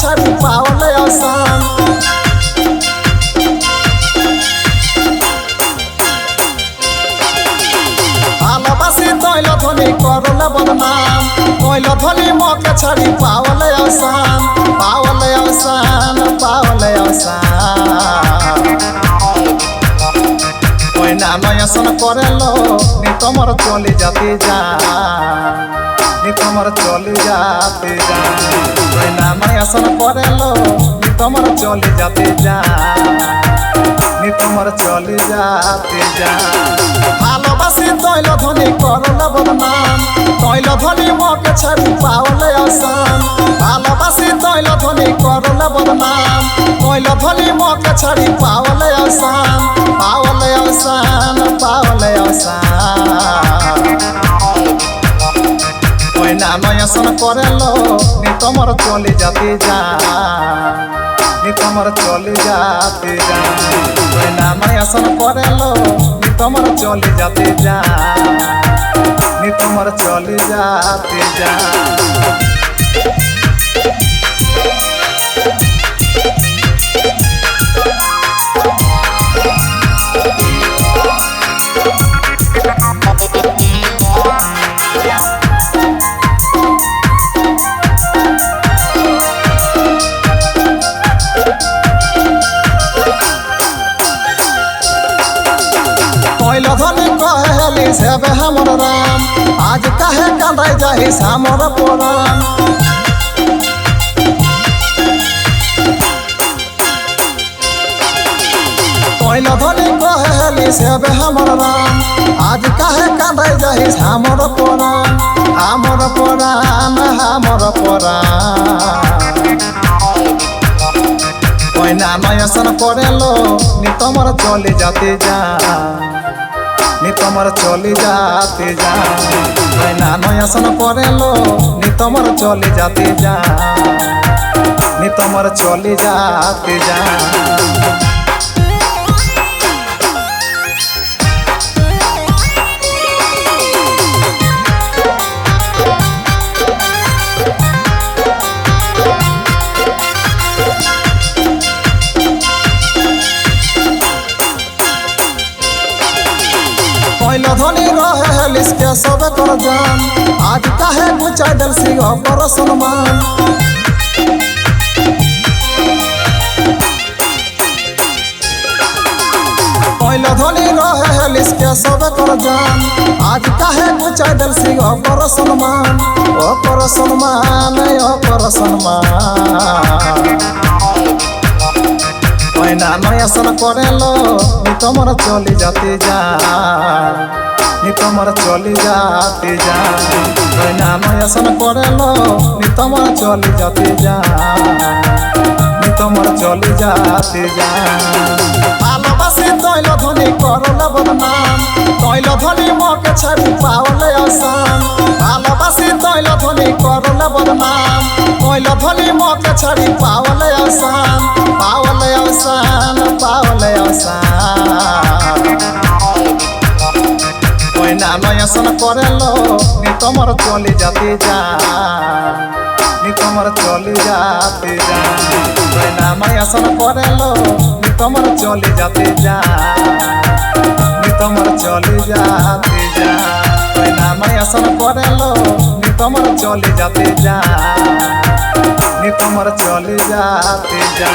ছাড়ি পাওয়ালে আসান ভালোবাসি তৈল ধনী করলে বদনাম তৈল ধনী মকে ছাড়ি পাওয়ালে আসান পাওয়ালে আসান পাওয়ালে আসান ওই না নয়াসন করেলো নি তোমার চলে যাতে যা নি তোমার চলে যাতে যা ওই না নয়াসন করেলো নি তোমার চলে যাতে যা নি তোমার চলে যাতে যা ভালোবাসি তৈল ধনী করলে বদনাম তৈল ধনী মকে ছাড়ি পাওয়ালে আসান ভালোবাসি তৈল ধনী করলে বদনাম তৈল ধনী মকে ছাড়ি পাওয়ালে আসান পাওয়ালে আসান পাওয়ালে আসান ওই না নয়াসন করেলো নি তোমার চলে যাতে যা নি তোমার চলে যাতে যা ওই না নয়াসন করেলো নি তোমার চলে যাতে যা নি তোমার চলে যাতে যা तैल धनी कहली सेबे हमर राम आज काहे कांदाई जाहिस हमर पुराण तैल धनी कहली सेबे हमर राम आज काहे कांदाई जाहिस हमर पुराण हमर पुराण हमर पुराण ওই না নয়াসন করেলো নি তোমার চলে যাতে যা নি তোমার চলে যাতে যা ওই না নয়াসন করেলো নি তোমার চলে যাতে যা নি তোমার চলে যাতে যা तैल धनी रहेलिस के सब कर जान आज काहे गुचा दल सिंह पर सलमान तैल धनी रहेलिस के सब कर जान आज काहे गुचा दल सिंह पर सलमान ओ पर सलमान ओ पर सलमान ওই না নয়াসন করেলো নি তোমার চলে যাতে যা নি তোমার চলে যাতে যা ওই না নয়াসন করেলো নি তোমার চলে যাতে যা নি তোমার চলে যাতে যা ভালোবাসি তৈল ধনী করলে বদনাম তৈল ধনী মকে ছাড়ি পাওয়ালে আসান ভালোবাসি তৈল ধনী করলে বদনাম তৈল ধনী মকে ছাড়ি পাওয়ালে আসান পাওয়ালে আসান পাওয়ালে আসান ওই না নয়াসন করেলো নি তোমার চলে যাতে যা নি তোমার চলে যাতে যা ওই না নয়াসন করেলো নি তোমার চলে যাতে যা নি তোমার চলে যাতে যা ওই না নয়াসন করেলো নি তোমার চলে যাতে যা নি তোমার চলে যাতে যা